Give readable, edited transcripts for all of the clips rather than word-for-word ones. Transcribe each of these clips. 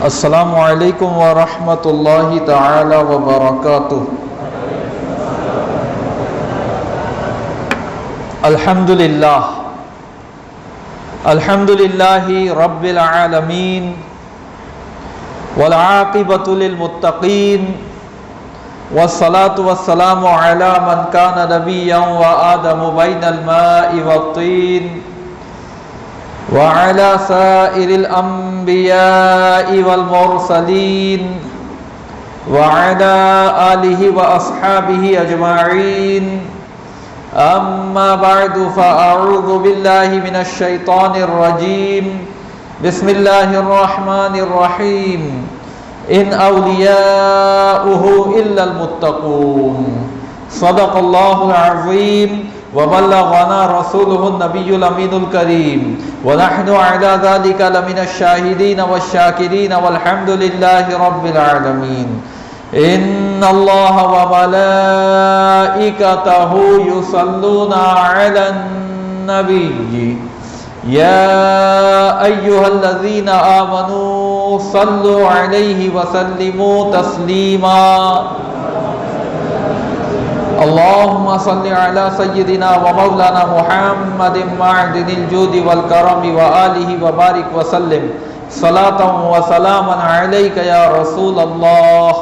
السلام علیکم ورحمۃ اللہ تعالی وبرکاتہ۔ الحمد للہ رب العالمین والعاقبۃ للمتقین والصلاة والسلام علی من کان نبیا وآدم بین الماء والطین وعلى سائر الأنبياء والمرسلين وعلى آله وأصحابه أجمعين أما بعد فأعوذ بالله من الشيطان الرجيم بسم الله الرحمن الرحيم إن أولياؤه إلا المتقون صدق الله العظيم وبلغنا رسوله النبي الأمين الكريم ونحن على ذلك لمن الشاهدين والشاكرين والحمد لله رب العالمين إن الله وملائكته يصلون على النبي يا أيها الذين آمنوا صلوا عليه وسلموا تسليما اللهم صل على سيدنا ومولانا محمد معدن الجود والكرم وآله وبارك وسلم صلاة وسلاما عليك يا رسول الله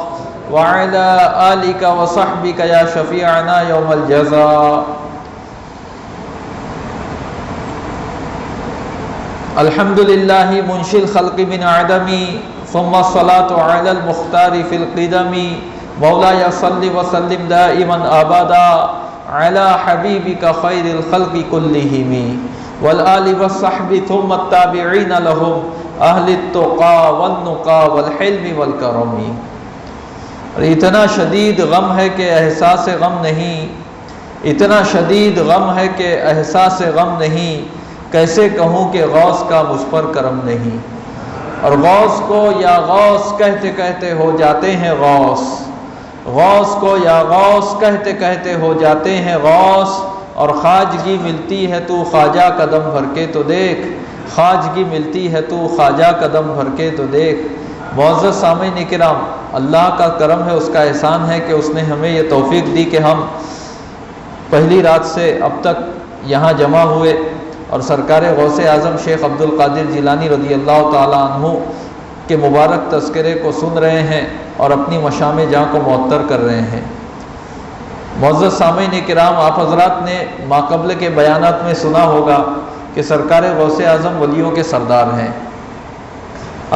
وعلى آلك وصحبك يا شفيعنا يوم الجزاء۔ الحمد لله منشئ الخلق من عدم ثم الصلاة على المختار في القدم مولاي صل وسلم دائما ابدا على حبيبك خير الخلق كلهم والآل والصحب ثم التابعين لهم اهل التقى والنقى والحلم والكرم۔ اتنا شدید غم ہے کہ احساس غم نہیں، اتنا شدید غم ہے کہ احساس غم نہیں، کیسے کہوں کہ غوث کا مجھ پر کرم نہیں۔ اور غوث کو یا غوث کہتے کہتے ہو جاتے ہیں غوث، غوث کو یا غوث کہتے کہتے ہو جاتے ہیں غوث، اور خواجگی ملتی ہے تو خواجہ قدم بھر کے تو دیکھ، خواجگی ملتی ہے تو خواجہ قدم بھر کے تو دیکھ۔ معزز سامعین کرام، اللہ کا کرم ہے، اس کا احسان ہے کہ اس نے ہمیں یہ توفیق دی کہ ہم پہلی رات سے اب تک یہاں جمع ہوئے اور سرکار غوث اعظم شیخ عبدالقادر جیلانی رضی اللہ تعالیٰ عنہ کے مبارک تذکرے کو سن رہے ہیں اور اپنی مشام جاں کو معطر کر رہے ہیں۔ معزز سامعین کرام، آپ حضرات نے ماقبل کے بیانات میں سنا ہوگا کہ سرکار غوث اعظم ولیوں کے سردار ہیں۔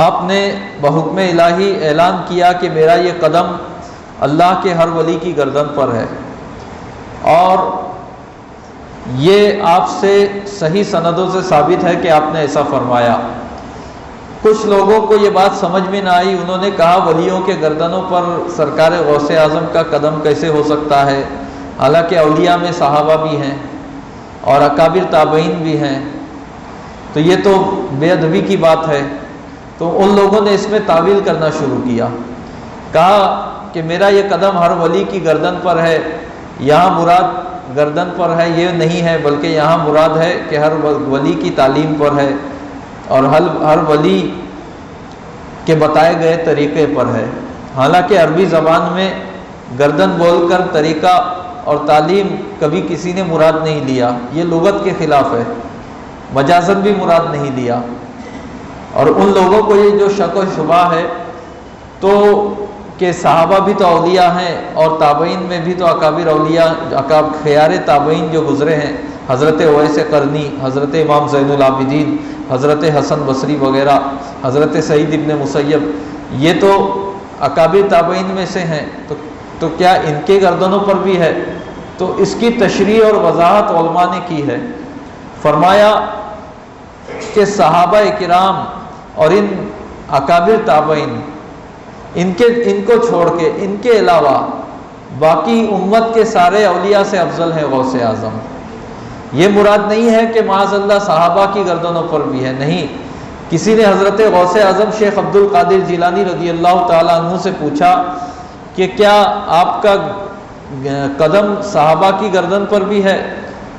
آپ نے بحکم الہی اعلان کیا کہ میرا یہ قدم اللہ کے ہر ولی کی گردن پر ہے، اور یہ آپ سے صحیح سندوں سے ثابت ہے کہ آپ نے ایسا فرمایا۔ کچھ لوگوں کو یہ بات سمجھ میں نہ آئی، انہوں نے کہا ولیوں کے گردنوں پر سرکار غوث اعظم کا قدم کیسے ہو سکتا ہے، حالانکہ اولیاء میں صحابہ بھی ہیں اور اکابر تابعین بھی ہیں، تو یہ تو بے ادبی کی بات ہے۔ تو ان لوگوں نے اس میں تعویل کرنا شروع کیا، کہا کہ میرا یہ قدم ہر ولی کی گردن پر ہے، یہاں مراد گردن پر ہے یہ نہیں ہے، بلکہ یہاں مراد ہے کہ ہر ولی کی تعلیم پر ہے اور ہر ولی کے بتائے گئے طریقے پر ہے۔ حالانکہ عربی زبان میں گردن بول کر طریقہ اور تعلیم کبھی کسی نے مراد نہیں لیا، یہ لغت کے خلاف ہے، مجازن بھی مراد نہیں لیا۔ اور ان لوگوں کو یہ جو شک و شبہ ہے تو کہ صحابہ بھی تو اولیاء ہیں اور تابعین میں بھی تو اکابر اولیاء، خیار تابعین جو گزرے ہیں، حضرت اویس قرنی، حضرت امام زین العابدین، حضرت حسن بصری وغیرہ، حضرت سعید ابن مسیب، یہ تو اکابر تابعین میں سے ہیں، تو کیا ان کے گردنوں پر بھی ہے؟ تو اس کی تشریح اور وضاحت علماء نے کی ہے۔ فرمایا کہ صحابہ کرام اور ان اکابر تابعین، ان کو چھوڑ کے، ان کے علاوہ باقی امت کے سارے اولیاء سے افضل ہے غوث اعظم۔ یہ مراد نہیں ہے کہ معاذ اللہ صحابہ کی گردنوں پر بھی ہے، نہیں۔ کسی نے حضرت غوث اعظم شیخ عبدالقادر جیلانی رضی اللہ تعالیٰ عنہ سے پوچھا کہ کیا آپ کا قدم صحابہ کی گردن پر بھی ہے،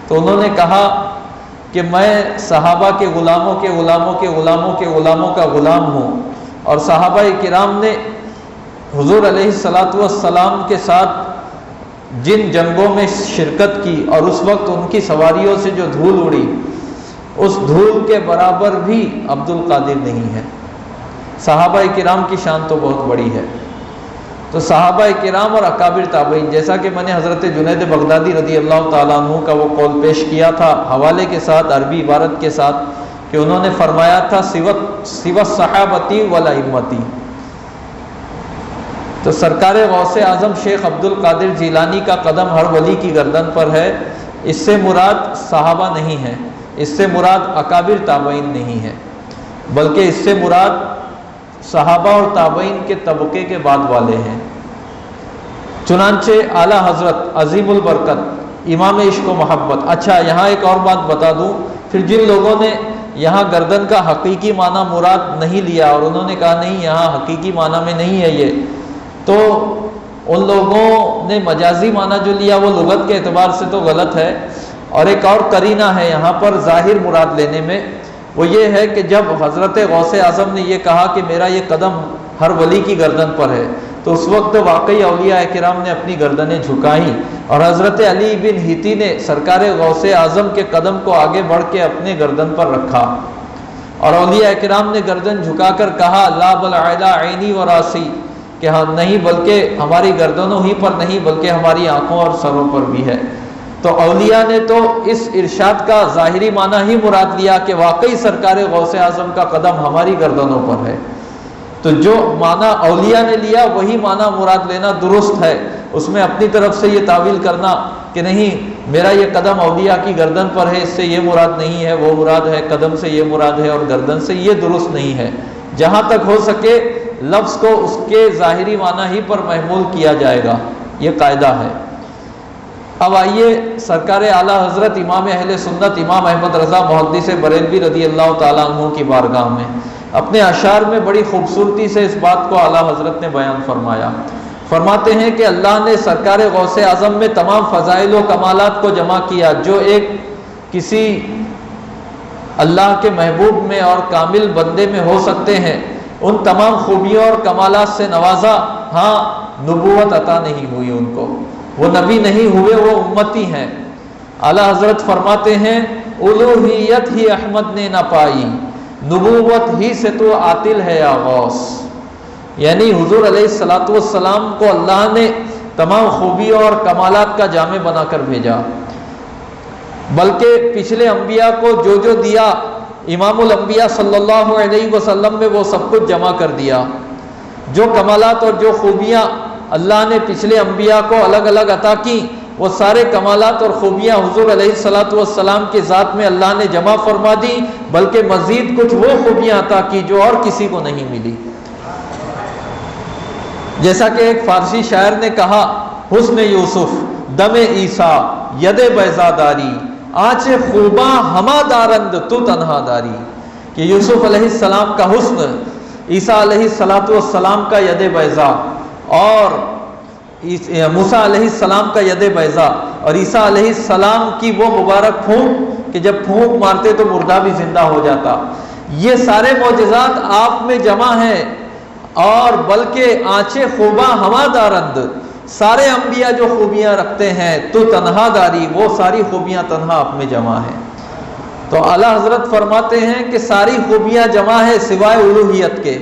تو انہوں نے کہا کہ میں صحابہ کے غلاموں کے غلاموں کے غلاموں کے غلاموں کا غلام ہوں، اور صحابہ کرام نے حضور علیہ الصلاۃ والسلام کے ساتھ جن جنگوں میں شرکت کی اور اس وقت ان کی سواریوں سے جو دھول اڑی، اس دھول کے برابر بھی عبد القادر نہیں ہے۔ صحابہ کرام کی شان تو بہت بڑی ہے۔ تو صحابہ کرام اور اکابر تابعین، جیسا کہ میں نے حضرت جنید بغدادی رضی اللہ تعالیٰ عنہ کا وہ قول پیش کیا تھا حوالے کے ساتھ، عربی عبارت کے ساتھ، کہ انہوں نے فرمایا تھا سوى الصحابتی والائمتی۔ تو سرکار غوث اعظم شیخ عبد القادر جیلانی کا قدم ہر ولی کی گردن پر ہے۔ اس سے مراد صحابہ نہیں ہے، اس سے مراد اکابر تابعین نہیں ہے، بلکہ اس سے مراد صحابہ اور تابعین کے طبقے کے بعد والے ہیں۔ چنانچہ اعلیٰ حضرت عظیم البرکت امام عشق و محبت۔ اچھا، یہاں ایک اور بات بتا دوں، پھر جن لوگوں نے یہاں گردن کا حقیقی معنی مراد نہیں لیا اور انہوں نے کہا نہیں یہاں حقیقی معنی میں نہیں ہے یہ، تو ان لوگوں نے مجازی معنی جو لیا وہ لغت کے اعتبار سے تو غلط ہے۔ اور ایک اور قرینہ ہے یہاں پر ظاہر مراد لینے میں، وہ یہ ہے کہ جب حضرت غوث اعظم نے یہ کہا کہ میرا یہ قدم ہر ولی کی گردن پر ہے، تو اس وقت واقعی اولیاء کرام نے اپنی گردنیں جھکائیں، اور حضرت علی بن ہیتی نے سرکار غوث اعظم کے قدم کو آگے بڑھ کے اپنے گردن پر رکھا، اور اولیاء کرام نے گردن جھکا کر کہا لا بل علی عینی و راسی، کہ ہاں نہیں بلکہ ہماری گردنوں ہی پر نہیں بلکہ ہماری آنکھوں اور سروں پر بھی ہے۔ تو اولیاء نے تو اس ارشاد کا ظاہری معنی ہی مراد لیا کہ واقعی سرکار غوث اعظم کا قدم ہماری گردنوں پر ہے، تو جو معنی اولیاء نے لیا وہی معنی مراد لینا درست ہے۔ اس میں اپنی طرف سے یہ تعویل کرنا کہ نہیں میرا یہ قدم اولیاء کی گردن پر ہے، اس سے یہ مراد نہیں ہے، وہ مراد ہے، قدم سے یہ مراد ہے اور گردن سے، یہ درست نہیں ہے۔ جہاں تک ہو سکے لفظ کو اس کے ظاہری معنی ہی پر محمول کیا جائے گا، یہ قاعدہ ہے۔ اب آئیے سرکار اعلیٰ حضرت امام اہل سنت امام احمد رضا محدث بریلوی رضی اللہ تعالیٰ عنہ کی بارگاہ میں اپنے اشعار میں بڑی خوبصورتی سے اس بات کو اعلیٰ حضرت نے بیان فرمایا۔ فرماتے ہیں کہ اللہ نے سرکار غوث اعظم میں تمام فضائل و کمالات کو جمع کیا جو ایک کسی اللہ کے محبوب میں اور کامل بندے میں ہو سکتے ہیں، ان تمام خوبیوں اور کمالات سے نوازا۔ ہاں، نبوت عطا نہیں ہوئی ان کو، وہ نبی نہیں ہوئے، وہ امتی ہیں۔ اعلیٰ حضرت فرماتے ہیں الوہیت ہی احمد نے نہ پائی، نبوت ہی سے تو عاطل ہے یا غوث۔ یعنی حضور علیہ الصلاۃ والسلام کو اللہ نے تمام خوبیوں اور کمالات کا جامع بنا کر بھیجا، بلکہ پچھلے انبیاء کو جو جو دیا امام الانبیاء صلی اللہ علیہ وسلم میں وہ سب کچھ جمع کر دیا۔ جو کمالات اور جو خوبیاں اللہ نے پچھلے انبیاء کو الگ الگ عطا کی، وہ سارے کمالات اور خوبیاں حضور علیہ الصلاۃ والسلام کے ذات میں اللہ نے جمع فرما دی، بلکہ مزید کچھ وہ خوبیاں عطا کی جو اور کسی کو نہیں ملی۔ جیسا کہ ایک فارسی شاعر نے کہا حسن یوسف دم عیسیٰ ید بیضا داری، آنچ خوباں ہما دارند تو تنہا داری، کہ یوسف علیہ السلام کا حسن، عیسیٰ علیہ السلام کا ید بیضا، اور موسیٰ علیہ السلام کا ید بیضا، اور عیسیٰ علیہ السلام کی وہ مبارک پھونک کہ جب پھونک مارتے تو مردہ بھی زندہ ہو جاتا، یہ سارے معجزات آپ میں جمع ہیں۔ اور بلکہ آنچیں خوباں ہما دارند، سارے انبیاء جو خوبیاں رکھتے ہیں تو تنہا داری، وہ ساری خوبیاں تنہا آپ میں جمع ہیں۔ تو اعلیٰ حضرت فرماتے ہیں کہ ساری خوبیاں جمع ہے سوائے الوہیت کے۔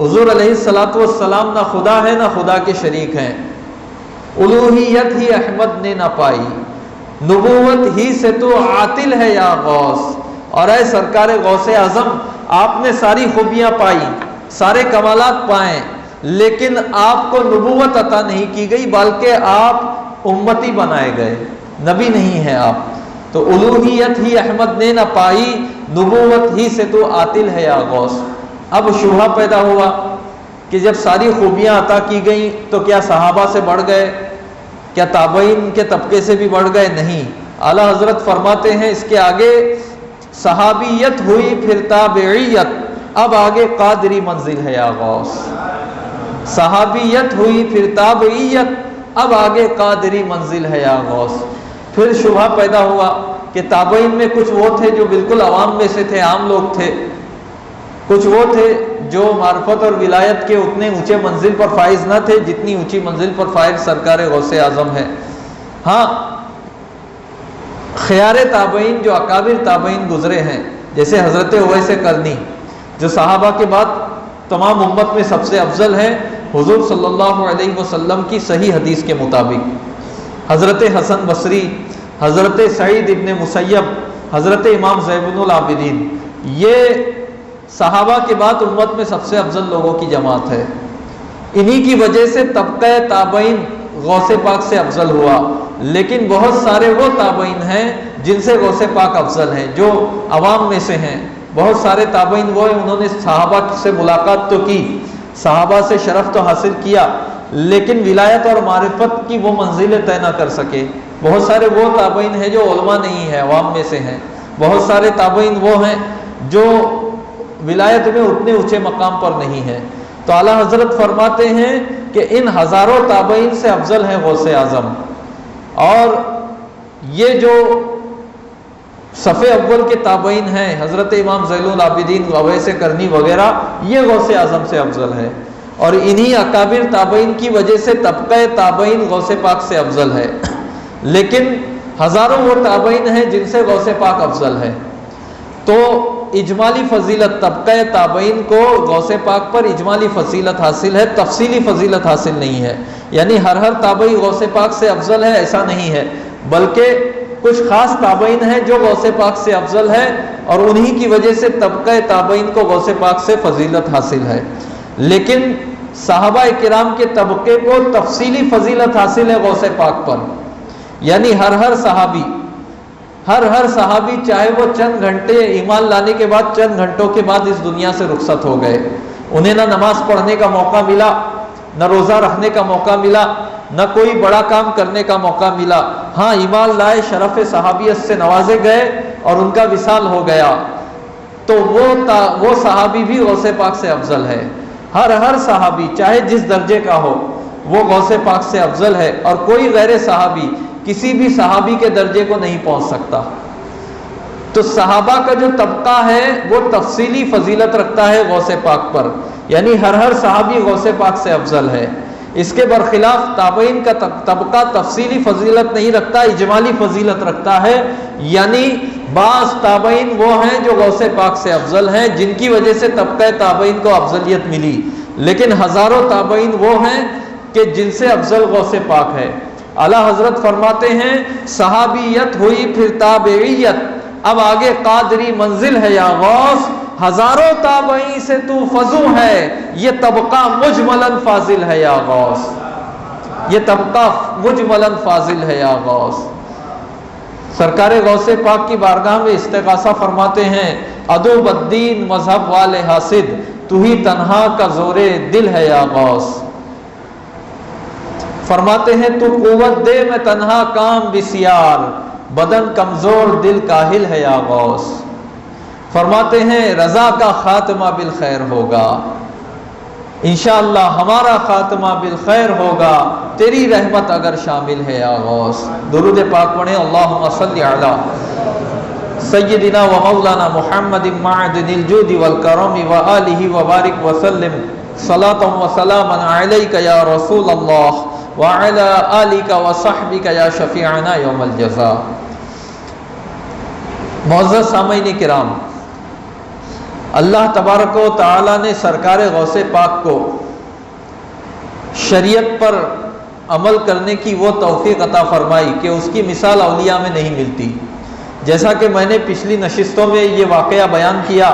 حضور علیہ الصلاۃ والسلام نہ خدا ہے نہ خدا کے شریک ہیں، الوہیت ہی احمد نے نہ پائی، نبوت ہی سے تو عاطل ہے یا غوث۔ اور اے سرکار غوث اعظم، آپ نے ساری خوبیاں پائی، سارے کمالات پائیں، لیکن آپ کو نبوت عطا نہیں کی گئی، بلکہ آپ امتی بنائے گئے، نبی نہیں ہیں آپ۔ تو الوہیت ہی احمد نے نہ پائی، نبوت ہی سے تو عاطل ہے یا غوث۔ اب شبہہ پیدا ہوا کہ جب ساری خوبیاں عطا کی گئیں تو کیا صحابہ سے بڑھ گئے؟ کیا تابعین کے طبقے سے بھی بڑھ گئے؟ نہیں۔ اعلیٰ حضرت فرماتے ہیں اس کے آگے صحابیت ہوئی پھر تابعیت، اب آگے قادری منزل ہے یا غوث۔ صحابیت ہوئی پھر تابعیت، اب آگے قادری منزل ہے یا غوث۔ پھر شبہ پیدا ہوا کہ تابعین میں کچھ وہ تھے جو بالکل عوام میں سے تھے، عام لوگ تھے، کچھ وہ تھے جو معرفت اور ولایت کے اتنے اونچے منزل پر فائز نہ تھے جتنی اونچی منزل پر فائز سرکار غوث اعظم ہے۔ ہاں، خیار تابعین جو اکابر تابعین گزرے ہیں، جیسے حضرت اویس قرنی جو صحابہ کے بعد تمام امت میں سب سے افضل ہے حضور صلی اللہ علیہ وسلم کی صحیح حدیث کے مطابق، حضرت حسن بصری، حضرت سعید ابن مسیب، حضرت امام زین العابدین، یہ صحابہ کے بعد امت میں سب سے افضل لوگوں کی جماعت ہے۔ انہی کی وجہ سے طبقہ تابعین غوث پاک سے افضل ہوا، لیکن بہت سارے وہ تابعین ہیں جن سے غوث پاک افضل ہیں جو عوام میں سے ہیں۔ بہت سارے تابعین وہ ہیں، انہوں نے صحابہ سے ملاقات تو کی، صحابہ سے شرف تو حاصل کیا، لیکن ولایت اور معرفت کی وہ منزلیں طے نہ کر سکے۔ بہت سارے وہ تابعین ہیں جو علماء نہیں ہیں، عوام میں سے ہیں۔ بہت سارے تابعین وہ ہیں جو ولایت میں اتنے اونچے مقام پر نہیں ہیں۔ تو اعلیٰ حضرت فرماتے ہیں کہ ان ہزاروں تابعین سے افضل ہیں غوث اعظم، اور یہ جو صف اول کے تابعین ہیں حضرت امام زین العابدین، اویس قرنی وغیرہ، یہ غوث اعظم سے افضل ہے، اور انہی اکابر تابعین کی وجہ سے طبقہ تابعین غوث پاک سے افضل ہے۔ لیکن ہزاروں وہ تابعین ہیں جن سے غوث پاک افضل ہے۔ تو اجمالی فضیلت طبقہ تابعین کو غوث پاک پر اجمالی فضیلت حاصل ہے، تفصیلی فضیلت حاصل نہیں ہے۔ یعنی ہر تابعی غوث پاک سے افضل ہے ایسا نہیں ہے، بلکہ کچھ خاص تابعین ہیں جو غوث پاک سے افضل ہے، اور انہی کی وجہ سے طبقہ تابعین کو غوث پاک سے فضیلت حاصل ہے۔ لیکن صحابہ کرام کے طبقے کو تفصیلی فضیلت حاصل ہے غوث پاک پر۔ یعنی ہر صحابی چاہے وہ چند گھنٹے ایمان لانے کے بعد، چند گھنٹوں کے بعد اس دنیا سے رخصت ہو گئے، انہیں نہ نماز پڑھنے کا موقع ملا، نہ روزہ رکھنے کا موقع ملا، نہ کوئی بڑا کام کرنے کا موقع ملا، ہاں ایمان لائے، شرف صحابیت سے نوازے گئے اور ان کا وصال ہو گیا، تو وہ صحابی بھی غوث پاک سے افضل ہے۔ ہر صحابی چاہے جس درجے کا ہو وہ غوث پاک سے افضل ہے، اور کوئی غیر صحابی کسی بھی صحابی کے درجے کو نہیں پہنچ سکتا۔ تو صحابہ کا جو طبقہ ہے وہ تفصیلی فضیلت رکھتا ہے غوث پاک پر، یعنی ہر صحابی غوث پاک سے افضل ہے۔ اس کے برخلاف تابعین کا طبقہ تفصیلی فضیلت نہیں رکھتا، اجمالی فضیلت رکھتا ہے، یعنی بعض تابعین وہ ہیں جو غوث پاک سے افضل ہیں جن کی وجہ سے طبقہ تابعین کو افضلیت ملی، لیکن ہزاروں تابعین وہ ہیں کہ جن سے افضل غوث پاک ہے۔ اعلیٰ حضرت فرماتے ہیں صحابیت ہوئی پھر تابعیت، اب آگے قادری منزل ہے یا غوث، ہزاروں تابعین سے تو فضو ہے، یہ طبقہ مجملاً فاضل ہے یا غوث، یہ طبقہ مجملاً فاضل ہے یا غوث۔ سرکار غوث پاک کی بارگاہ میں استغاثہ فرماتے ہیں عدو بدین مذہب والے حاسد، تو ہی تنہا کا زور دل ہے یا غوث۔ فرماتے ہیں تو قوت دے میں تنہا کام بسیار، بدن کمزور دل کاہل ہے یا غوث۔ فرماتے ہیں رضا کا خاتمہ بالخیر ہوگا، انشاءاللہ ہمارا خاتمہ بالخیر ہوگا، تیری رحمت اگر شامل ہے یا غوث۔ درود پاک پڑھیں، اللہم صلی علی سیدنا و مولانا محمد معدن الجود والکرم و آلہ وبارک وسلم صلاۃ و سلاما علیک یا رسول اللہ وعلی آلک و صحبک یا شفیعنا یوم الجزاء۔ معزز سامعین کرام، اللہ تبارک و تعالی نے سرکار غوث پاک کو شریعت پر عمل کرنے کی وہ توفیق عطا فرمائی کہ اس کی مثال اولیاء میں نہیں ملتی۔ جیسا کہ میں نے پچھلی نشستوں میں یہ واقعہ بیان کیا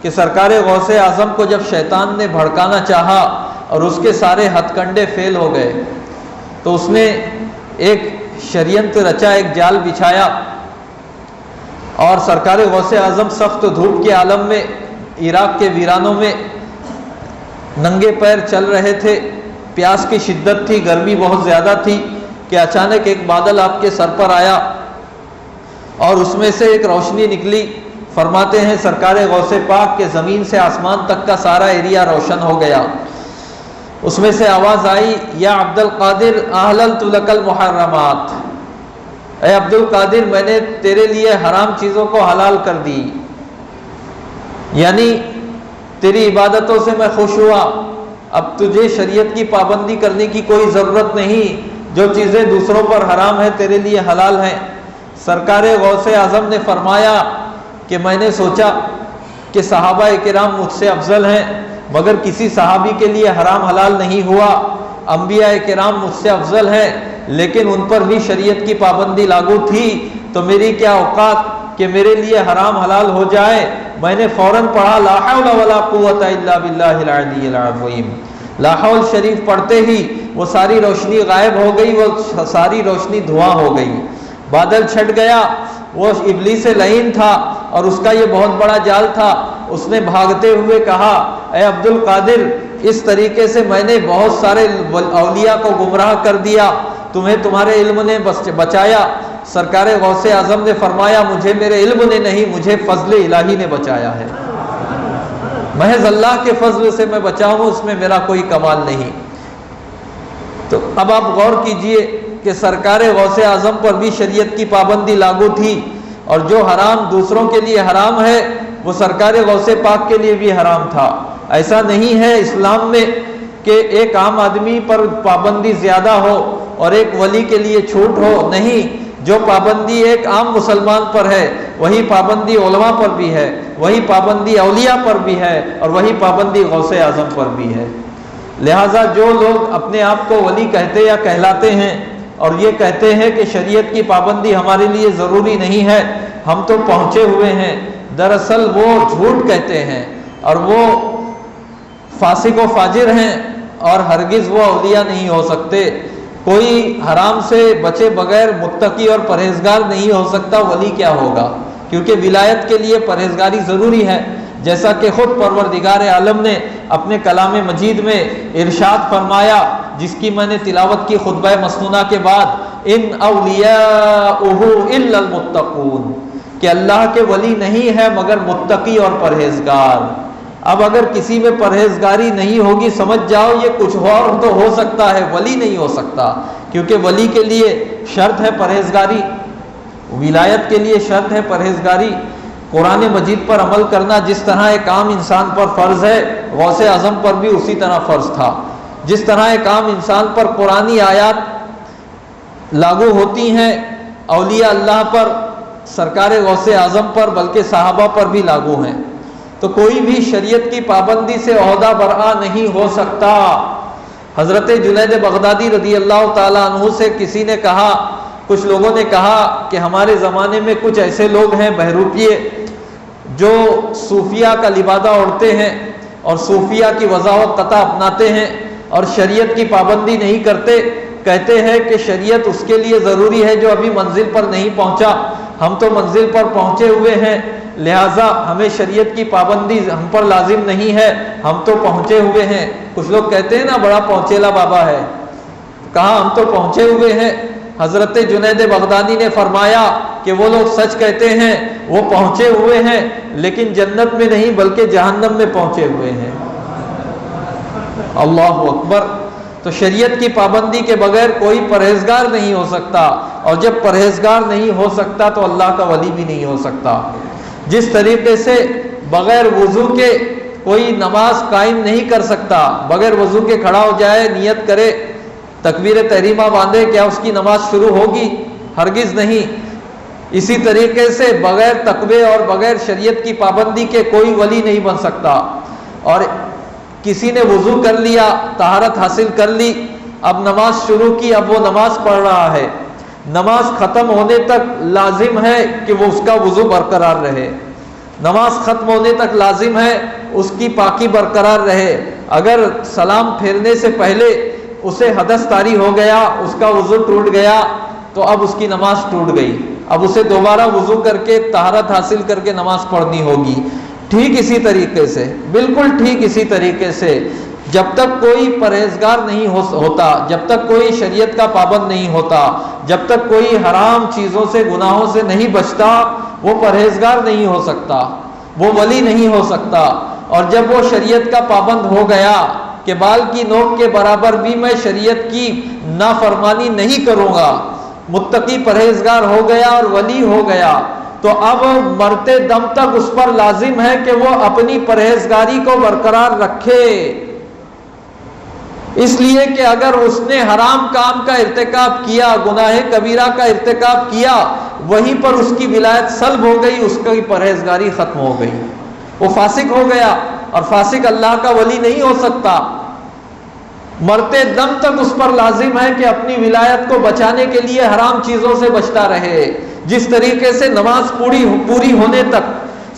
کہ سرکار غوث اعظم کو جب شیطان نے بھڑکانا چاہا اور اس کے سارے ہتھ کنڈے فیل ہو گئے، تو اس نے ایک شریعت رچا، ایک جال بچھایا، اور سرکار غوث اعظم سخت دھوپ کے عالم میں عراق کے ویرانوں میں ننگے پیر چل رہے تھے، پیاس کی شدت تھی، گرمی بہت زیادہ تھی کہ اچانک ایک بادل آپ کے سر پر آیا اور اس میں سے ایک روشنی نکلی۔ فرماتے ہیں سرکار غوث پاک کے زمین سے آسمان تک کا سارا ایریا روشن ہو گیا۔ اس میں سے آواز آئی یا عبد القادر احللت لک المحرمات، اے عبد القادر میں نے تیرے لیے حرام چیزوں کو حلال کر دی، یعنی تیری عبادتوں سے میں خوش ہوا، اب تجھے شریعت کی پابندی کرنے کی کوئی ضرورت نہیں، جو چیزیں دوسروں پر حرام ہیں تیرے لیے حلال ہیں۔ سرکار غوث اعظم نے فرمایا کہ میں نے سوچا کہ صحابہ کرام مجھ سے افضل ہیں مگر کسی صحابی کے لیے حرام حلال نہیں ہوا، انبیاء کرام مجھ سے افضل ہیں لیکن ان پر بھی شریعت کی پابندی لاگو تھی، تو میری کیا اوقات کہ میرے لیے حرام حلال ہو جائے۔ میں نے فوراً پڑھا لا حول ولا قوت الا باللہ العلی العظیم، لا حول شریف پڑھتے ہی وہ ساری روشنی غائب ہو گئی، وہ ساری روشنی دھواں ہو گئی، بادل چھٹ گیا۔ وہ ابلیس لعین تھا اور اس کا یہ بہت بڑا جال تھا، اس نے بھاگتے ہوئے کہا اے عبد القادر اس طریقے سے میں نے بہت سارے اولیاء کو گمراہ کر دیا، تمہیں تمہارے علم نے بچایا۔ سرکار غوث اعظم نے فرمایا مجھے میرے علم نے نہیں، مجھے فضل الہی نے بچایا ہے، محض اللہ کے فضل سے میں بچا ہوں، اس میں میرا کوئی کمال نہیں۔ تو اب آپ غور کیجئے کہ سرکار غوث اعظم پر بھی شریعت کی پابندی لاگو تھی، اور جو حرام دوسروں کے لیے حرام ہے وہ سرکار غوث پاک کے لیے بھی حرام تھا۔ ایسا نہیں ہے اسلام میں کہ ایک عام آدمی پر پابندی زیادہ ہو اور ایک ولی کے لیے چھوٹ ہو، نہیں، جو پابندی ایک عام مسلمان پر ہے وہی پابندی علماء پر بھی ہے، وہی پابندی اولیاء پر بھی ہے، اور وہی پابندی غوث اعظم پر بھی ہے۔ لہٰذا جو لوگ اپنے آپ کو ولی کہتے یا کہلاتے ہیں اور یہ کہتے ہیں کہ شریعت کی پابندی ہمارے لیے ضروری نہیں ہے، ہم تو پہنچے ہوئے ہیں، دراصل وہ جھوٹ کہتے ہیں اور وہ فاسق و فاجر ہیں، اور ہرگز وہ اولیاء نہیں ہو سکتے۔ کوئی حرام سے بچے بغیر متقی اور پرہیزگار نہیں ہو سکتا، ولی کیا ہوگا؟ کیونکہ ولایت کے لیے پرہیزگاری ضروری ہے، جیسا کہ خود پروردگار عالم نے اپنے کلام مجید میں ارشاد فرمایا، جس کی میں نے تلاوت کی خطبہ مسنونہ کے بعد، ان اولیاؤہ الا المتقون، کہ اللہ کے ولی نہیں ہے مگر متقی اور پرہیزگار۔ اب اگر کسی میں پرہیزگاری نہیں ہوگی سمجھ جاؤ یہ کچھ اور تو ہو سکتا ہے، ولی نہیں ہو سکتا، کیونکہ ولی کے لیے شرط ہے پرہیزگاری، ولایت کے لیے شرط ہے پرہیزگاری۔ قرآن مجید پر عمل کرنا جس طرح ایک عام انسان پر فرض ہے، غوث اعظم پر بھی اسی طرح فرض تھا۔ جس طرح ایک عام انسان پر قرآنی آیات لاگو ہوتی ہیں، اولیاء اللہ پر، سرکار غوث اعظم پر، بلکہ صحابہ پر بھی لاگو ہیں، تو کوئی بھی شریعت کی پابندی سے عہدہ برآ نہیں ہو سکتا۔ حضرت جنید بغدادی رضی اللہ تعالیٰ عنہ سے کسی نے کہا، کچھ لوگوں نے کہا کہ ہمارے زمانے میں کچھ ایسے لوگ ہیں بہروپیے جو صوفیہ کا لبادہ اوڑھتے ہیں اور صوفیہ کی وضع و قطع اپناتے ہیں اور شریعت کی پابندی نہیں کرتے، کہتے ہیں کہ شریعت اس کے لیے ضروری ہے جو ابھی منزل پر نہیں پہنچا، ہم تو منزل پر پہنچے ہوئے ہیں، لہٰذا ہمیں شریعت کی پابندی ہم پر لازم نہیں ہے، ہم تو پہنچے ہوئے ہیں۔ کچھ لوگ کہتے ہیں نا بڑا پہنچیلا بابا ہے، کہا ہم تو پہنچے ہوئے ہیں۔ حضرت جنید بغدادی نے فرمایا کہ وہ لوگ سچ کہتے ہیں، وہ پہنچے ہوئے ہیں لیکن جنت میں نہیں بلکہ جہنم میں پہنچے ہوئے ہیں۔ اللہ اکبر۔ تو شریعت کی پابندی کے بغیر کوئی پرہیزگار نہیں ہو سکتا، اور جب پرہیزگار نہیں ہو سکتا تو اللہ کا ولی بھی نہیں ہو سکتا۔ جس طریقے سے بغیر وضو کے کوئی نماز قائم نہیں کر سکتا، بغیر وضو کے کھڑا ہو جائے، نیت کرے، تکبیر تحریمہ باندھے، کیا اس کی نماز شروع ہوگی؟ ہرگز نہیں۔ اسی طریقے سے بغیر تقوی اور بغیر شریعت کی پابندی کے کوئی ولی نہیں بن سکتا۔ اور کسی نے وضو کر لیا، طہارت حاصل کر لی، اب نماز شروع کی، اب وہ نماز پڑھ رہا ہے، نماز ختم ہونے تک لازم ہے کہ وہ اس کا وضو برقرار رہے، نماز ختم ہونے تک لازم ہے اس کی پاکی برقرار رہے۔ اگر سلام پھیرنے سے پہلے اسے حدث طاری ہو گیا، اس کا وضو ٹوٹ گیا، تو اب اس کی نماز ٹوٹ گئی، اب اسے دوبارہ وضو کر کے طہارت حاصل کر کے نماز پڑھنی ہوگی۔ ٹھیک اسی طریقے سے، بالکل ٹھیک اسی طریقے سے، جب تک کوئی پرہیزگار نہیں ہوتا، جب تک کوئی شریعت کا پابند نہیں ہوتا، جب تک کوئی حرام چیزوں سے، گناہوں سے نہیں بچتا، وہ پرہیزگار نہیں ہو سکتا، وہ ولی نہیں ہو سکتا۔ اور جب وہ شریعت کا پابند ہو گیا کہ بال کی نوک کے برابر بھی میں شریعت کی نافرمانی نہیں کروں گا، متقی پرہیزگار ہو گیا اور ولی ہو گیا، تو اب مرتے دم تک اس پر لازم ہے کہ وہ اپنی پرہیزگاری کو برقرار رکھے، اس لیے کہ اگر اس نے حرام کام کا ارتکاب کیا، گناہ کبیرہ کا ارتکاب کیا، وہیں پر اس کی ولایت سلب ہو گئی، اس کی پرہیزگاری ختم ہو گئی، وہ فاسق ہو گیا، اور فاسق اللہ کا ولی نہیں ہو سکتا۔ مرتے دم تک اس پر لازم ہے کہ اپنی ولایت کو بچانے کے لیے حرام چیزوں سے بچتا رہے، جس طریقے سے نماز پوری ہونے تک،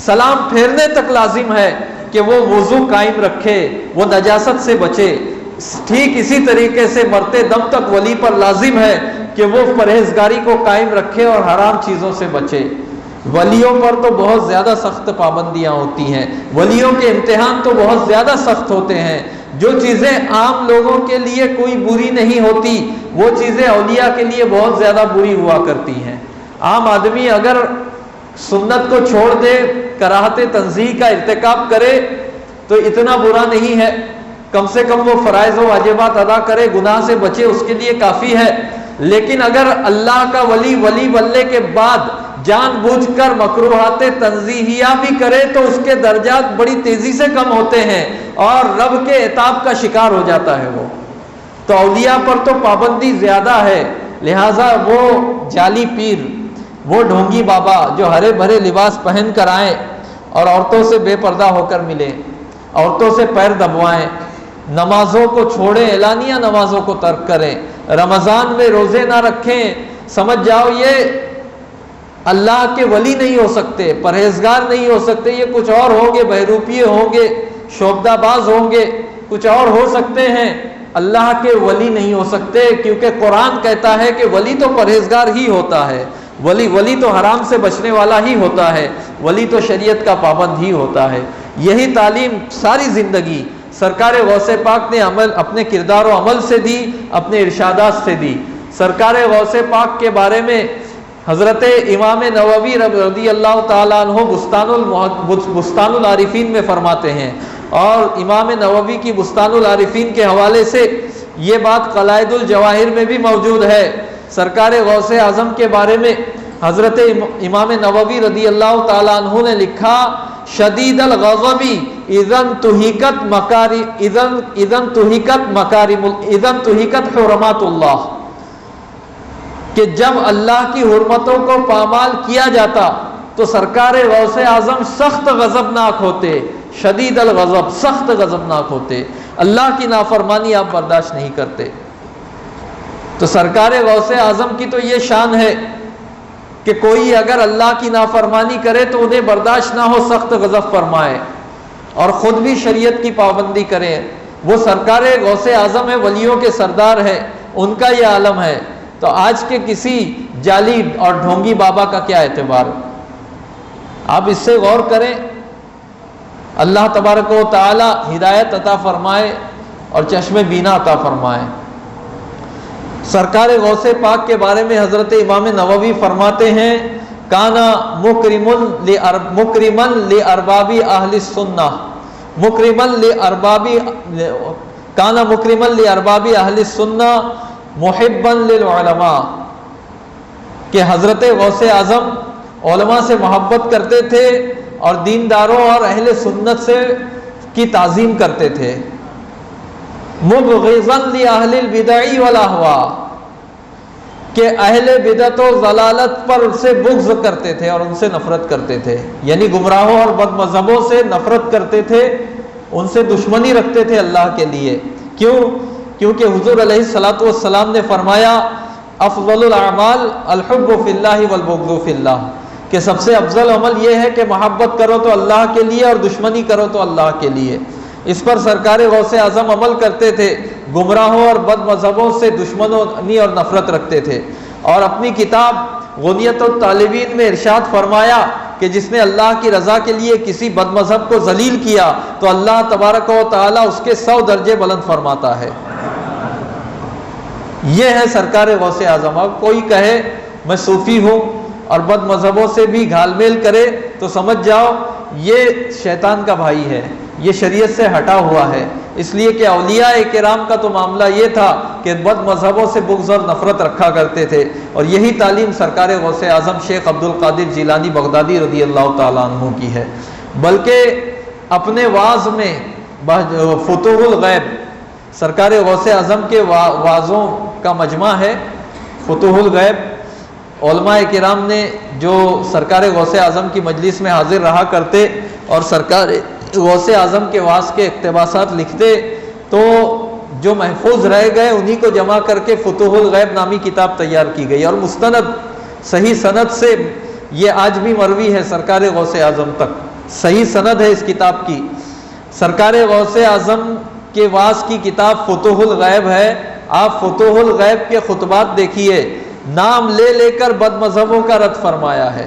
سلام پھیرنے تک لازم ہے کہ وہ وضو قائم رکھے، وہ نجاست سے بچے، ٹھیک اسی طریقے سے مرتے دم تک ولی پر لازم ہے کہ وہ پرہیزگاری کو قائم رکھے اور حرام چیزوں سے بچے۔ ولیوں پر تو بہت زیادہ سخت پابندیاں ہوتی ہیں، ولیوں کے امتحان تو بہت زیادہ سخت ہوتے ہیں، جو چیزیں عام لوگوں کے لیے کوئی بری نہیں ہوتی، وہ چیزیں اولیاء کے لیے بہت زیادہ بری ہوا کرتی ہیں۔ عام آدمی اگر سنت کو چھوڑ دے، کراہت تنزیہ کا ارتکاب کرے تو اتنا برا نہیں ہے، کم سے کم وہ فرائض و واجبات ادا کرے، گناہ سے بچے، اس کے لیے کافی ہے۔ لیکن اگر اللہ کا ولی بننے کے بعد جان بوجھ کر مکروہات تنزیہیہ بھی کرے تو اس کے درجات بڑی تیزی سے کم ہوتے ہیں اور رب کے عتاب کا شکار ہو جاتا ہے وہ۔ تو اولیاء پر تو پابندی زیادہ ہے، لہٰذا وہ جعلی پیر، وہ ڈھونگی بابا جو ہرے بھرے لباس پہن کر آئیں اور عورتوں سے بے پردہ ہو کر ملیں، عورتوں سے پیر دبوائیں، نمازوں کو چھوڑیں، اعلانیہ نمازوں کو ترک کریں، رمضان میں روزے نہ رکھیں، سمجھ جاؤ یہ اللہ کے ولی نہیں ہو سکتے، پرہیزگار نہیں ہو سکتے، یہ کچھ اور ہوں گے، بہروپیے ہوں گے، شوبدہ باز ہوں گے، کچھ اور ہو سکتے ہیں، اللہ کے ولی نہیں ہو سکتے، کیونکہ قرآن کہتا ہے کہ ولی تو پرہیزگار ہی ہوتا ہے، ولی تو حرام سے بچنے والا ہی ہوتا ہے، ولی تو شریعت کا پابند ہی ہوتا ہے۔ یہی تعلیم ساری زندگی سرکار غوث پاک نے اپنے کردار و عمل سے دی، اپنے ارشادات سے دی۔ سرکار غوث پاک کے بارے میں حضرت امام نووی رضی اللہ تعالیٰ عنہ بستان العارفین میں فرماتے ہیں، اور امام نووی کی بستان العارفین کے حوالے سے یہ بات قلائد الجواہر میں بھی موجود ہے۔ سرکار غوث اعظم کے بارے میں حضرت امام نووی رضی اللہ تعالیٰ عنہ نے لکھا، شدید الغضب اذن تہیکت حرمات اللہ، کہ جب اللہ کی حرمتوں کو پامال کیا جاتا تو سرکار غوث اعظم سخت غضبناک ہوتے، شدید الغضب، سخت غضبناک ہوتے، اللہ کی نافرمانی آپ برداشت نہیں کرتے۔ تو سرکار غوث اعظم کی تو یہ شان ہے کہ کوئی اگر اللہ کی نافرمانی کرے تو انہیں برداشت نہ ہو، سخت غضب فرمائے اور خود بھی شریعت کی پابندی کرے۔ وہ سرکار غوث اعظم ہے، ولیوں کے سردار ہے، ان کا یہ عالم ہے۔ تو آج کے کسی جعلی اور ڈھونگی بابا کا کیا اعتبار؟ آپ اس سے غور کریں، اللہ تبارک و تعالی ہدایت عطا فرمائے اور چشم بینا عطا فرمائے۔ سرکار غوث پاک کے بارے میں حضرت امام نووی فرماتے ہیں، کانا مکرمن لارباب اہل السنہ، کانا مکرمن لارباب اہل السنہ محبا للعلماء، کہ حضرت غوث اعظم علماء سے محبت کرتے تھے اور دینداروں اور اہل سنت سے کی تعظیم کرتے تھے۔ مبغضا لاہل البدع والاہواء، کہ اہل بدعت و ضلالت پر سے بغض کرتے تھے اور ان سے نفرت کرتے تھے، یعنی گمراہوں اور بد مذہبوں سے نفرت کرتے تھے، ان سے دشمنی رکھتے تھے اللہ کے لیے۔ کیوں؟ کیونکہ حضور علیہ الصلوۃ والسلام نے فرمایا، افضل الاعمال الحب فی اللہ والبغض فی اللہ، کہ سب سے افضل عمل یہ ہے کہ محبت کرو تو اللہ کے لیے اور دشمنی کرو تو اللہ کے لیے۔ اس پر سرکار غوث اعظم عمل کرتے تھے، گمراہوں اور بد مذہبوں سے دشمنی اور نفرت رکھتے تھے، اور اپنی کتاب غنیت الطالبین میں ارشاد فرمایا کہ جس نے اللہ کی رضا کے لیے کسی بد مذہب کو ذلیل کیا تو اللہ تبارک و تعالی اس کے 100 درجے بلند فرماتا ہے۔ یہ ہے سرکار غوث اعظم۔ اب کوئی کہے میں صوفی ہوں اور بد مذہبوں سے بھی گھال میل کرے تو سمجھ جاؤ یہ شیطان کا بھائی ہے، یہ شریعت سے ہٹا ہوا ہے، اس لیے کہ اولیاء کرام کا تو معاملہ یہ تھا کہ بد مذہبوں سے بغض اور نفرت رکھا کرتے تھے، اور یہی تعلیم سرکار غوث اعظم شیخ عبد القادر جیلانی بغدادی رضی اللہ تعالیٰ عنہ کی ہے۔ بلکہ اپنے واعظ میں فتوح الغیب، سرکار غوث اعظم کے واعظوں کا مجمع ہے فتوح الغیب، علماء کرام نے جو سرکار غوث اعظم کی مجلس میں حاضر رہا کرتے اور سرکار غوث اعظم کے واعظ کے اقتباسات لکھتے، تو جو محفوظ رہ گئے انہی کو جمع کر کے فتوح الغیب نامی کتاب تیار کی گئی، اور مستند صحیح سند سے یہ آج بھی مروی ہے سرکار غوث اعظم تک، صحیح سند ہے اس کتاب کی۔ سرکار غوث اعظم کے واعظ کی کتاب فتوح الغیب ہے، آپ فتوح الغیب کے خطبات دیکھیے، نام لے لے کر بد مذہبوں کا رد فرمایا ہے۔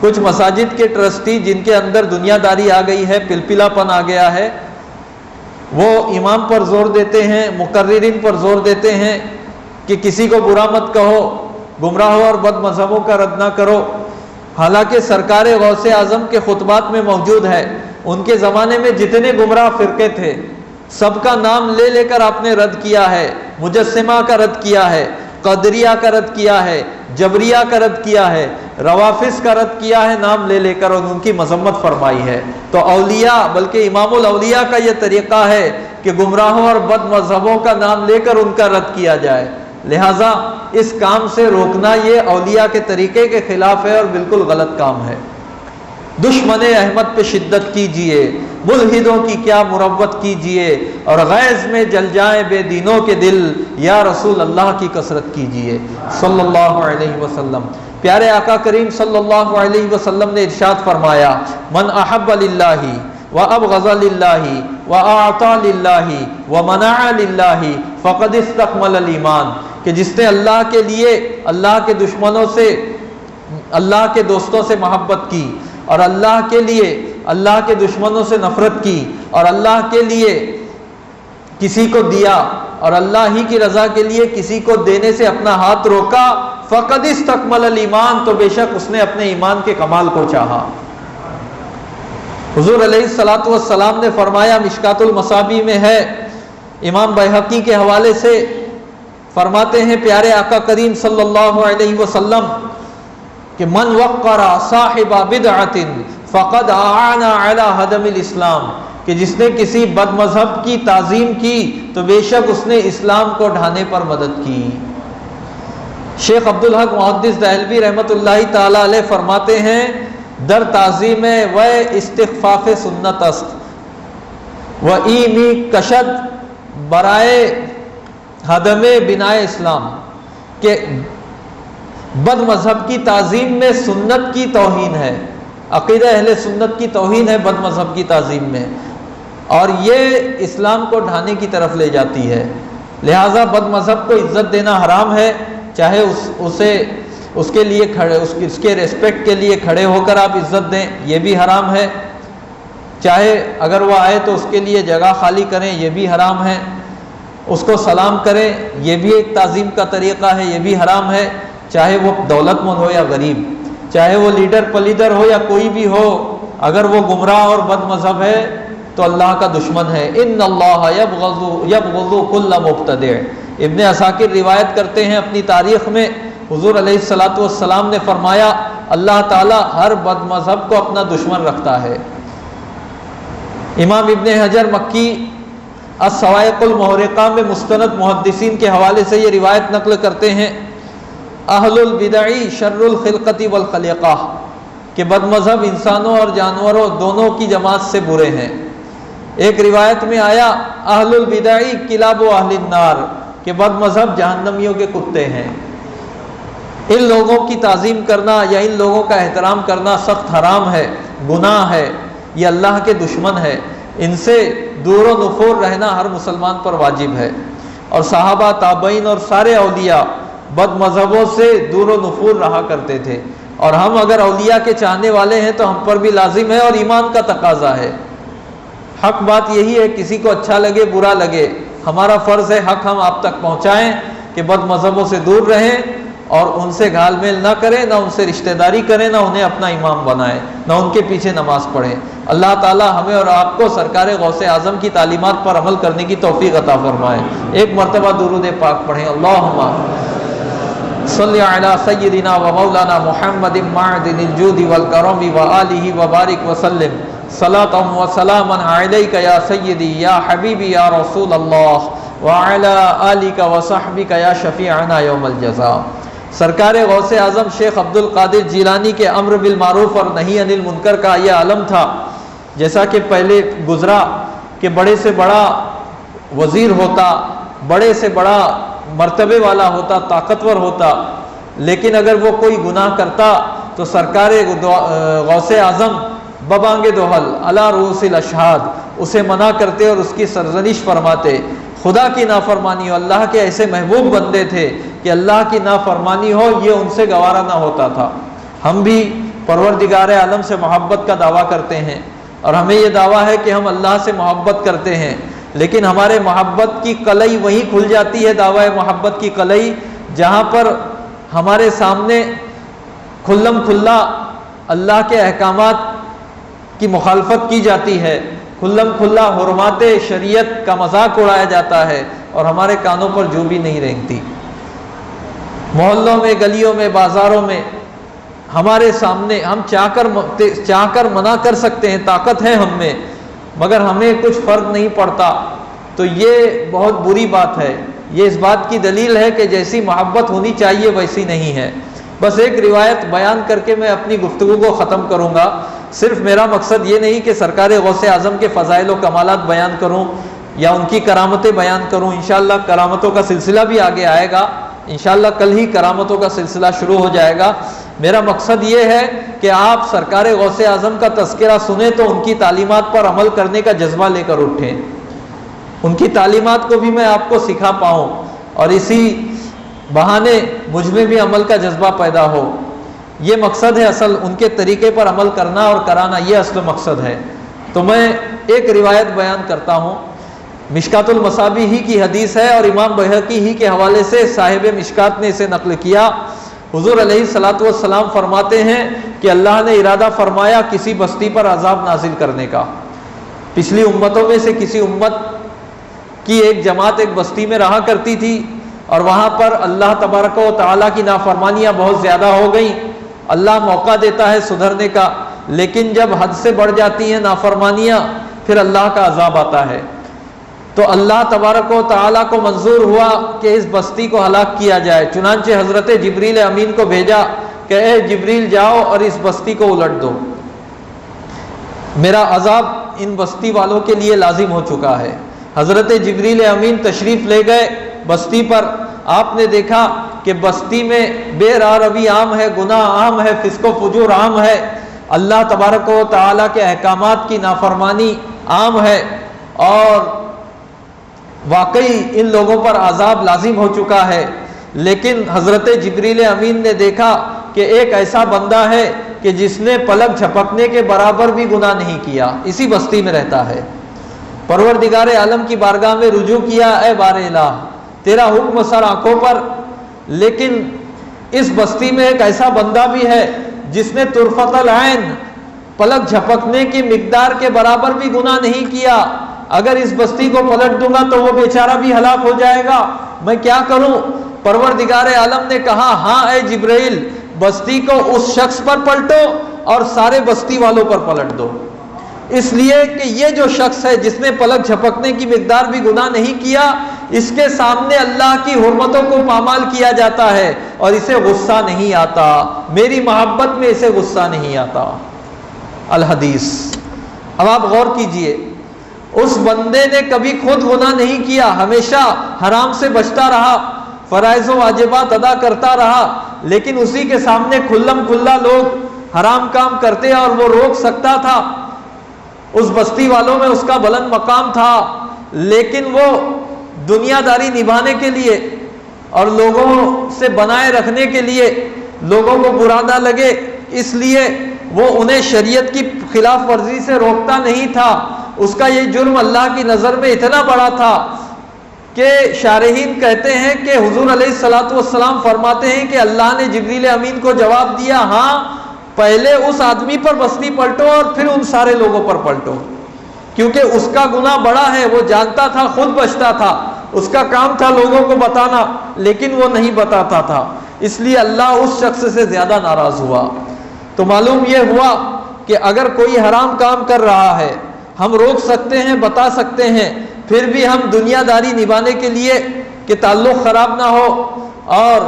کچھ مساجد کے ٹرسٹی جن کے اندر دنیا داری آ گئی ہے، پلپلا پن آ گیا ہے، وہ امام پر زور دیتے ہیں، مقررین پر زور دیتے ہیں کہ کسی کو برا مت کہو، گمراہوں اور بد مذہبوں کا رد نہ کرو، حالانکہ سرکار غوث اعظم کے خطبات میں موجود ہے ان کے زمانے میں جتنے گمراہ فرقے تھے سب کا نام لے لے کر آپ نے رد کیا ہے، مجسمہ کا رد کیا ہے، قدریہ کا رد کیا ہے، جبریہ کا رد کیا ہے، روافظ کا رد کیا ہے، نام لے لے کر ان کی مذمت فرمائی ہے۔ تو اولیاء، بلکہ امام الاولیاء کا یہ طریقہ ہے کہ گمراہوں اور بد مذہبوں کا نام لے کر ان کا رد کیا جائے، لہٰذا اس کام سے روکنا یہ اولیاء کے طریقے کے خلاف ہے اور بالکل غلط کام ہے۔ دشمن احمد پہ شدت کیجئے، ملحدوں کی کیا مروت کیجئے، اور غیظ میں جل جائیں بے دینوں کے دل، یا رسول اللہ کی کثرت کیجئے صلی اللہ علیہ وسلم۔ پیارے آقا کریم صلی اللہ علیہ وسلم نے ارشاد فرمایا، من احب للہ وابغض للہ واعطى للہ ومنع للہ فقد استکمل الایمان، کہ جس نے اللہ کے لیے اللہ کے دشمنوں سے، اللہ کے دوستوں سے محبت کی، اور اللہ کے لیے اللہ کے دشمنوں سے نفرت کی، اور اللہ کے لیے کسی کو دیا اور اللہ ہی کی رضا کے لیے کسی کو دینے سے اپنا ہاتھ روکا، فقد استکمل الایمان، تو بے شک اس نے اپنے ایمان کے کمال کو چاہا۔ حضور علیہ الصلوۃ والسلام نے فرمایا، مشکات المصابیح میں ہے، امام بیہقی کے حوالے سے فرماتے ہیں پیارے آقا کریم صلی اللہ علیہ وسلم کہ من وقر صاحب بدعۃ فقد اعان علی ہدم الاسلام، کہ جس نے کسی بد مذہب کی تعظیم کی تو بے شک اس نے اسلام کو ڈھانے پر مدد کی۔ شیخ عبدالحق محدث دہلوی رحمۃ اللہ تعالی علیہ فرماتے ہیں، در تعظیم و استخفاف سنت است و ایمی کشد برائے ہدم بنائے اسلام، کہ بد مذہب کی تعظیم میں سنت کی توہین ہے، عقیدہ اہل سنت کی توہین ہے بد مذہب کی تعظیم میں، اور یہ اسلام کو ڈھانے کی طرف لے جاتی ہے، لہٰذا بد مذہب کو عزت دینا حرام ہے، چاہے اس کے لیے کھڑے، اس کے ریسپیکٹ کے لیے کھڑے ہو کر آپ عزت دیں، یہ بھی حرام ہے، چاہے اگر وہ آئے تو اس کے لیے جگہ خالی کریں، یہ بھی حرام ہے، اس کو سلام کریں، یہ بھی ایک تعظیم کا طریقہ ہے، یہ بھی حرام ہے، چاہے وہ دولت مند ہو یا غریب، چاہے وہ لیڈر پلیڈر ہو یا کوئی بھی ہو، اگر وہ گمراہ اور بد مذہب ہے تو اللہ کا دشمن ہے۔ ان اللہ یبغض کل مبتدع، ابن عساکر روایت کرتے ہیں اپنی تاریخ میں، حضور علیہ الصلوۃ والسلام نے فرمایا اللہ تعالیٰ ہر بد مذہب کو اپنا دشمن رکھتا ہے۔ امام ابن حجر مکی الصواعق المحرقہ میں مستند محدثین کے حوالے سے یہ روایت نقل کرتے ہیں، اہل البدع شر الخلقۃ والخلیقہ، کہ بد مذہب انسانوں اور جانوروں دونوں کی جماعت سے برے ہیں۔ ایک روایت میں آیا اہل البدع کلاب و اہل النار، کہ بد مذہب جہنمیوں کے کتے ہیں۔ ان لوگوں کی تعظیم کرنا یا ان لوگوں کا احترام کرنا سخت حرام ہے، گناہ ہے، یہ اللہ کے دشمن ہے، ان سے دور و نفور رہنا ہر مسلمان پر واجب ہے۔ اور صحابہ، تابعین اور سارے اولیاء بد مذہبوں سے دور و نفور رہا کرتے تھے، اور ہم اگر اولیاء کے چاہنے والے ہیں تو ہم پر بھی لازم ہے اور ایمان کا تقاضا ہے۔ حق بات یہی ہے، کسی کو اچھا لگے برا لگے، ہمارا فرض ہے حق ہم آپ تک پہنچائیں کہ بد مذہبوں سے دور رہیں اور ان سے گھال میل نہ کریں، نہ ان سے رشتہ داری کریں، نہ انہیں اپنا امام بنائیں، نہ ان کے پیچھے نماز پڑھیں۔ اللہ تعالی ہمیں اور آپ کو سرکار غوث اعظم کی تعلیمات پر عمل کرنے کی توفیق عطا فرمائے۔ ایک مرتبہ درود پاک پڑھیں، اللہم صلی علی سیدنا و مولانا محمد معدن الجود والکرم وآلہ وبارک وسلم صلاۃ و سلاما علیک یا سیدی یا حبیبی یا رسول اللہ وعلی آلک وصحبک یا شفیعنا یوم الجزاء۔ سرکار غوث اعظم شیخ عبد القادر جیلانی کے امر بالمعروف اور نہی عن المنکر کا یہ عالم تھا، جیسا کہ پہلے گزرا کہ بڑے سے بڑا وزیر ہوتا، بڑے سے بڑا مرتبے والا ہوتا، طاقتور ہوتا، لیکن اگر وہ کوئی گناہ کرتا تو سرکار غوث اعظم ببانگ دوحل علی رؤوس الاشہاد اسے منع کرتے اور اس کی سرزنش فرماتے۔ خدا کی نافرمانی ہو، اللہ کے ایسے محبوب بندے تھے کہ اللہ کی نافرمانی ہو یہ ان سے گوارا نہ ہوتا تھا۔ ہم بھی پروردگار عالم سے محبت کا دعویٰ کرتے ہیں اور ہمیں یہ دعویٰ ہے کہ ہم اللہ سے محبت کرتے ہیں، لیکن ہمارے محبت کی قلعی وہیں کھل جاتی ہے، دعویٰ محبت کی قلعی، جہاں پر ہمارے سامنے کھلم کھلا اللہ کے احکامات کی مخالفت کی جاتی ہے، کھلم کھلا حرمات شریعت کا مذاق اڑایا جاتا ہے اور ہمارے کانوں پر جو بھی نہیں رینگتی۔ محلوں میں، گلیوں میں، بازاروں میں ہمارے سامنے ہم چاہ کر منع کر سکتے ہیں، طاقت ہے ہم میں، مگر ہمیں کچھ فرق نہیں پڑتا، تو یہ بہت بری بات ہے۔ یہ اس بات کی دلیل ہے کہ جیسی محبت ہونی چاہیے ویسی نہیں ہے۔ بس ایک روایت بیان کر کے میں اپنی گفتگو کو ختم کروں گا۔ صرف میرا مقصد یہ نہیں کہ سرکار غوث اعظم کے فضائل و کمالات بیان کروں یا ان کی کرامتیں بیان کروں، انشاءاللہ کرامتوں کا سلسلہ بھی آگے آئے گا، انشاءاللہ کل ہی کرامتوں کا سلسلہ شروع ہو جائے گا۔ میرا مقصد یہ ہے کہ آپ سرکار غوث اعظم کا تذکرہ سنیں تو ان کی تعلیمات پر عمل کرنے کا جذبہ لے کر اٹھیں، ان کی تعلیمات کو بھی میں آپ کو سکھا پاؤں اور اسی بہانے مجھ میں بھی عمل کا جذبہ پیدا ہو۔ یہ مقصد ہے اصل، ان کے طریقے پر عمل کرنا اور کرانا، یہ اصل مقصد ہے۔ تو میں ایک روایت بیان کرتا ہوں، مشکات المصابیح ہی کی حدیث ہے اور امام بہقی ہی کے حوالے سے صاحب مشکات نے اسے نقل کیا۔ حضور علیہ الصلوۃ والسلام فرماتے ہیں کہ اللہ نے ارادہ فرمایا کسی بستی پر عذاب نازل کرنے کا۔ پچھلی امتوں میں سے کسی امت کی ایک جماعت ایک بستی میں رہا کرتی تھی اور وہاں پر اللہ تبارک و تعالیٰ کی نافرمانیاں بہت زیادہ ہو گئیں۔ اللہ موقع دیتا ہے سدھرنے کا، لیکن جب حد سے بڑھ جاتی ہیں نافرمانیاں پھر اللہ کا عذاب آتا ہے۔ تو اللہ تبارک و تعالیٰ کو منظور ہوا کہ اس بستی کو ہلاک کیا جائے، چنانچہ حضرت جبریل امین کو بھیجا کہ اے جبریل جاؤ اور اس بستی کو الٹ دو، میرا عذاب ان بستی والوں کے لیے لازم ہو چکا ہے۔ حضرت جبریل امین تشریف لے گئے بستی پر، آپ نے دیکھا کہ بستی میں بے راہ روی عام ہے، گناہ عام ہے، فسق و فجور عام ہے، اللہ تبارک و تعالیٰ کے احکامات کی نافرمانی عام ہے اور واقعی ان لوگوں پر عذاب لازم ہو چکا ہے۔ لیکن حضرت جبریل امین نے دیکھا کہ ایک ایسا بندہ ہے کہ جس نے پلک جھپکنے کے برابر بھی گناہ نہیں کیا، اسی بستی میں رہتا ہے۔ پروردگار عالم کی بارگاہ میں رجوع کیا، اے بار الہ تیرا حکم سر آنکھوں پر، لیکن اس بستی میں ایک ایسا بندہ بھی ہے جس نے طرفت العین پلک جھپکنے کی مقدار کے برابر بھی گناہ نہیں کیا، اگر اس بستی کو پلٹ دوں گا تو وہ بیچارہ بھی ہلاک ہو جائے گا، میں کیا کروں؟ پروردگار عالم نے کہا ہاں اے جبرائیل، بستی کو اس شخص پر پلٹو اور سارے بستی والوں پر پلٹ دو، اس لیے کہ یہ جو شخص ہے جس نے پلک جھپکنے کی مقدار بھی گناہ نہیں کیا، اس کے سامنے اللہ کی حرمتوں کو پامال کیا جاتا ہے اور اسے غصہ نہیں آتا، میری محبت میں اسے غصہ نہیں آتا۔ الحدیث۔ اب آپ غور کیجئے، اس بندے نے کبھی خود گناہ نہیں کیا، ہمیشہ حرام سے بچتا رہا، فرائض و واجبات ادا کرتا رہا، لیکن اسی کے سامنے کھلم کھلا لوگ حرام کام کرتے اور وہ روک سکتا تھا، اس بستی والوں میں اس کا بلند مقام تھا، لیکن وہ دنیا داری نبھانے کے لیے اور لوگوں سے بنائے رکھنے کے لیے، لوگوں کو برا نہ لگے اس لیے وہ انہیں شریعت کی خلاف ورزی سے روکتا نہیں تھا۔ اس کا یہ جرم اللہ کی نظر میں اتنا بڑا تھا کہ شارحین کہتے ہیں کہ حضور علیہ الصلوۃ والسلام فرماتے ہیں کہ اللہ نے جبریل امین کو جواب دیا، ہاں پہلے اس آدمی پر بستی پلٹو اور پھر ان سارے لوگوں پر پلٹو، کیونکہ اس کا گناہ بڑا ہے، وہ جانتا تھا، خود بچتا تھا، اس کا کام تھا لوگوں کو بتانا، لیکن وہ نہیں بتاتا تھا، اس لیے اللہ اس شخص سے زیادہ ناراض ہوا۔ تو معلوم یہ ہوا کہ اگر کوئی حرام کام کر رہا ہے، ہم روک سکتے ہیں، بتا سکتے ہیں، پھر بھی ہم دنیا داری نبھانے کے لیے کہ تعلق خراب نہ ہو اور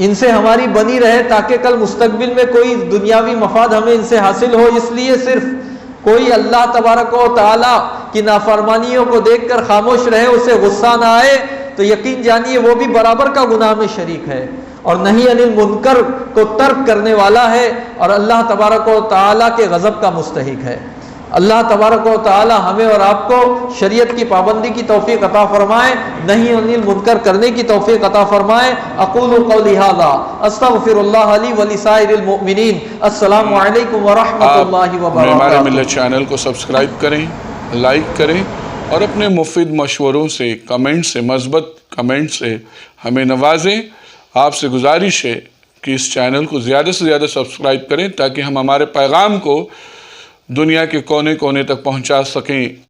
ان سے ہماری بنی رہے تاکہ کل مستقبل میں کوئی دنیاوی مفاد ہمیں ان سے حاصل ہو، اس لیے صرف کوئی اللہ تبارک و تعالی کی نافرمانیوں کو دیکھ کر خاموش رہے، اسے غصہ نہ آئے، تو یقین جانیے وہ بھی برابر کا گناہ میں شریک ہے، اور نہی عن المنکر کو ترک کرنے والا ہے، اور اللہ تبارک و تعالی کے غضب کا مستحق ہے۔ اللہ تبارک و تعالی ہمیں اور آپ کو شریعت کی پابندی کی توفیق عطا فرمائے، نہی عن المنکر کرنے کی توفیق عطا فرمائے۔ اقول قولی ھذا استغفر اللہ لی ولسائر المؤمنین۔ السلام علیکم ورحمۃ اللہ وبرکاتہ۔ ہمارے ملت چینل کو سبسکرائب کریں، لائک کریں، اور اپنے مفید مشوروں سے، کمنٹ سے، مثبت کمنٹ سے ہمیں نوازیں۔ آپ سے گزارش ہے کہ اس چینل کو زیادہ سے زیادہ سبسکرائب کریں تاکہ ہم ہمارے پیغام کو دنیا کے کونے کونے تک پہنچا سکیں۔